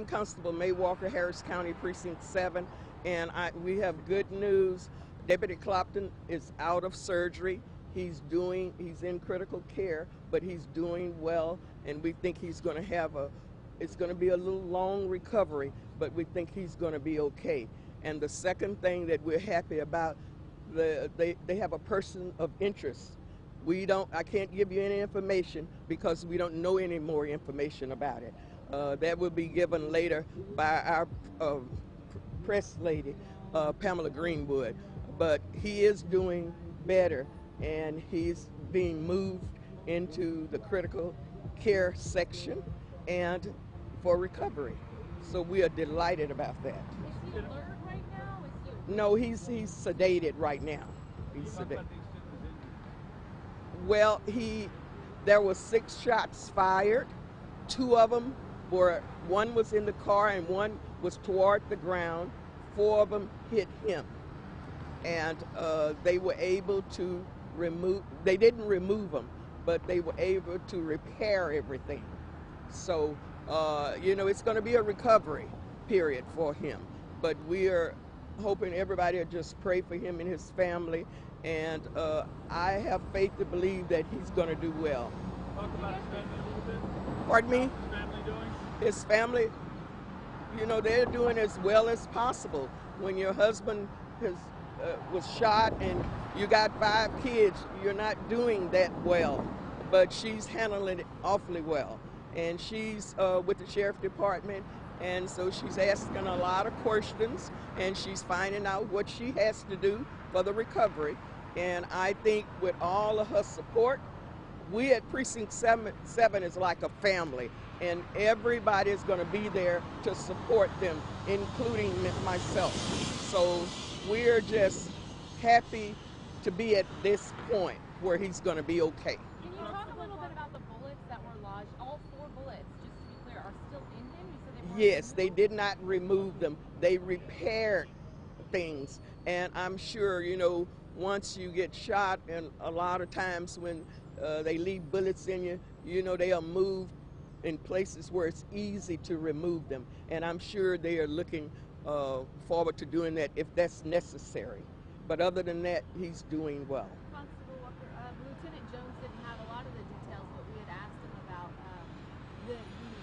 Constable May Walker, Harris County Precinct 7, and we have good news. Deputy Clopton is out of surgery. He's in critical care, but he's doing well, and we think he's going to have it's going to be a little long recovery, but we think he's going to be okay. And the second thing that we're happy about, they have a person of interest. I can't give you any information because we don't know any more information about it. That will be given later by our press lady, Pamela Greenwood. But he is doing better, and he's being moved into the critical care section and for recovery. So we are delighted about that. Is he alert right now? No, he's sedated right now. He's sedated. Well, there were 6 shots fired. 2 of them one was in the car and one was toward the ground. 4 of them hit him. And they were able to they didn't remove him, but they were able to repair everything. So, it's going to be a recovery period for him. But we are hoping everybody will just pray for him and his family. And I have faith to believe that he's going to do well. Talk about his family a little bit. Pardon me? How's his family doing? His family, they're doing as well as possible. When your husband was shot and you got 5 kids, you're not doing that well. But she's handling it awfully well. And she's with the sheriff department, and so she's asking a lot of questions, and she's finding out what she has to do for the recovery. And I think with all of her support, we at Precinct 7 is like a family, and everybody is going to be there to support them, including myself. So we're just happy to be at this point where he's going to be okay. Can you talk a little bit about the bullets that were lodged? All 4 bullets, just to be clear, are still in him? You said they weren't Yes, they removed? did not remove them. They repaired things. And I'm sure, once you get shot, and a lot of times when they leave bullets in you, they are moved in places where it's easy to remove them. And I'm sure they are looking forward to doing that if that's necessary. But other than that, he's doing well. Constable Walker, Lieutenant Jones didn't have a lot of the details, but we had asked him about the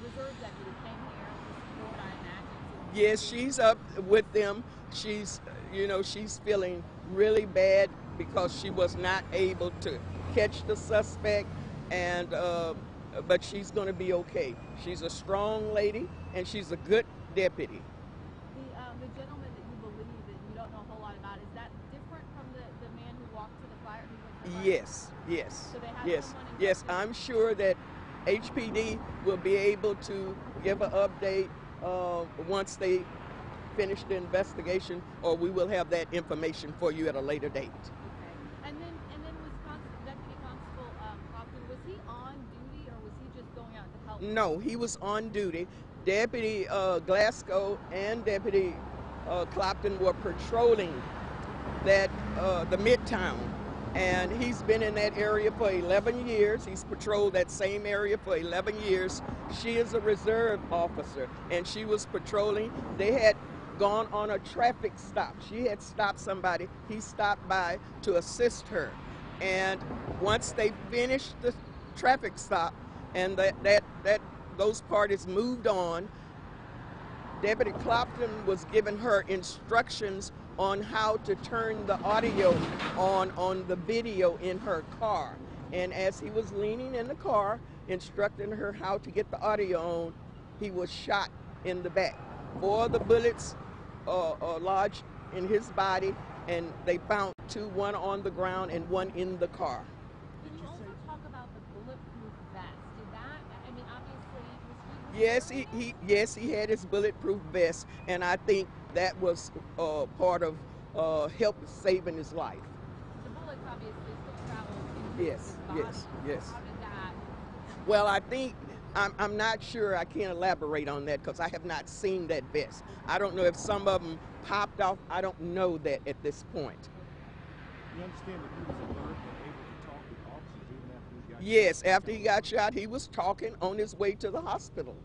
reserve deputy came here to support, I imagine. Yes, she's up with them. She's feeling really bad because she was not able to catch the suspect, and but she's going to be okay. She's a strong lady, and she's a good deputy. The gentleman that you believe that you don't know a whole lot about, is that different from the man who walked to the fire? Who went to the fire? Yes. So they have Yes. someone in Yes. custody? I'm sure that HPD will be able to give an update once they finish the investigation, or we will have that information for you at a later date. Okay. And then was Deputy Constable Clopton, was he on duty or was he just going out to help? No, he was on duty. Deputy Glasgow and Deputy Clopton were patrolling the Midtown, and he's been in that area for 11 years. He's patrolled that same area for 11 years. She is a reserve officer, and she was patrolling. They had gone on a traffic stop. She had stopped somebody. He stopped by to assist her, and once they finished the traffic stop and those parties moved on, Deputy Clopton was giving her instructions on how to turn the audio on the video in her car. And as he was leaning in the car, instructing her how to get the audio on, he was shot in the back. 4 of the bullets lodged in his body, and they found 2, one on the ground and 1 in the car. Can you also talk about the bulletproof vest? Did that, I mean, obviously, Yes, he had his bulletproof vest, and I think that was part of help saving his life. the bullets obviously still traveled into Yes, his body. yes. How did that? Well, I think, I'm not sure, I can't elaborate on that because I have not seen that vest. I don't know if some of them popped off. I don't know that at this point. You understand that he was alert and able to talk with officers even after he got Yes, after he got shot, he was talking on his way to the hospital.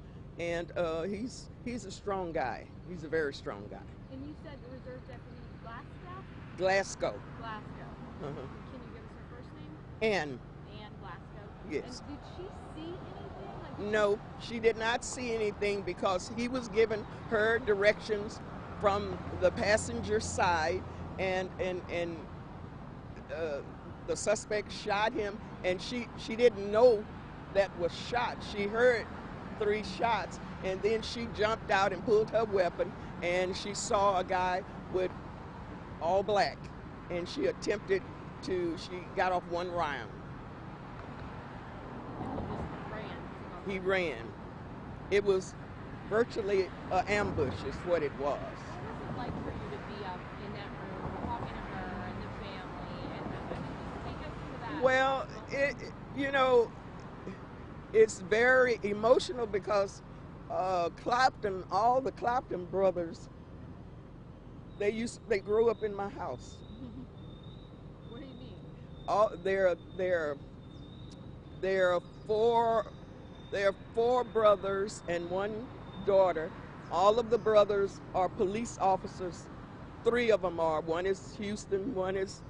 and he's a strong guy. He's a very strong guy. And you said the Reserve Deputy Glasgow? Glasgow. Glasgow. Uh-huh. Can you give us her first name? And Ann Glasgow. yes. And did she see anything? Like, No, she did not see anything because he was giving her directions from the passenger side, and the suspect shot him, and she didn't know that was shot. She heard 3 shots, and then she jumped out and pulled her weapon, and she saw a guy with all black, and she got off 1 round. just ran. He ran. It was virtually an ambush is what it was. What was it like for you to be up in that room talking to her and the family? And just take us through that. Well, it's very emotional because Clapton, all the Clapton brothers, they grew up in my house. What do you mean? All there are 4 brothers and 1 daughter. All of the brothers are police officers. 3 of them are. 1 is Houston, 1 is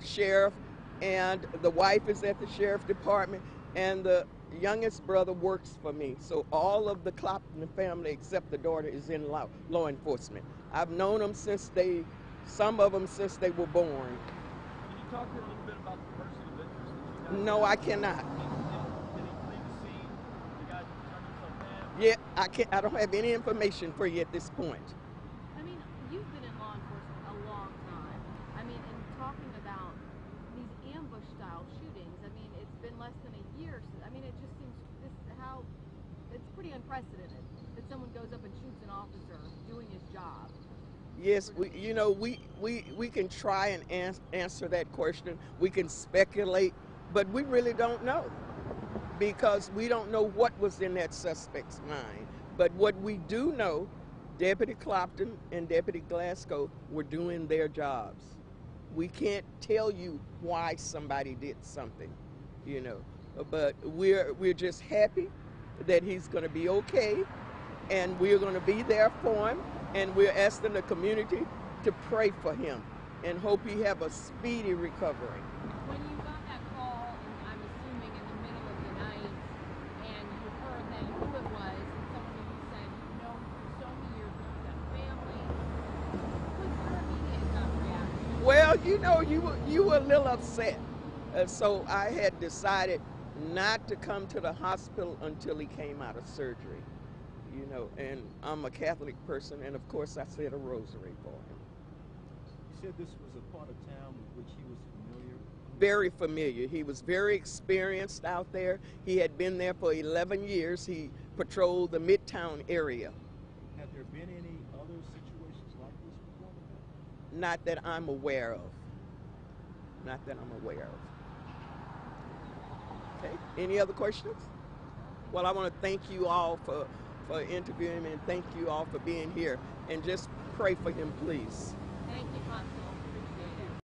sheriff, and the wife is at the sheriff department, and the youngest brother works for me. So all of the Clapton family except the daughter is in law enforcement. I've known them some of them since they were born. Can you talk to her a little bit about the person of interest that you guys No, I cannot. Did he flee the scene? The guy turned himself in? Yeah, I don't have any information for you at this point. I mean, you've been in law enforcement a long time. I mean, and talking about these ambush-style shootings, I mean, it's been less than a year. I mean, it just seems it's pretty unprecedented that someone goes up and shoots an officer doing his job. Yes, we can try and answer that question. We can speculate, but we really don't know because we don't know what was in that suspect's mind. But what we do know, Deputy Clapton and Deputy Glasgow were doing their jobs. We can't tell you why somebody did something, but we're just happy that he's going to be okay, and we're going to be there for him, and we're asking the community to pray for him and hope he have a speedy recovery. When you got that call, and I'm assuming in the middle of the night, and you heard then who it was, and someone that you said you've known for so many years, you've got family, what's your immediate gut reaction? Well, you were a little upset, so I had decided not to come to the hospital until he came out of surgery. And I'm a Catholic person, and of course I said a rosary for him. You said this was a part of town with which he was familiar? Very familiar. He was very experienced out there. He had been there for 11 years. He patrolled the Midtown area. Have there been any other situations like this before? Not that I'm aware of. Not that I'm aware of. Okay, any other questions? Well, I want to thank you all for interviewing me, and thank you all for being here. And just pray for him, please. Thank you, Constable.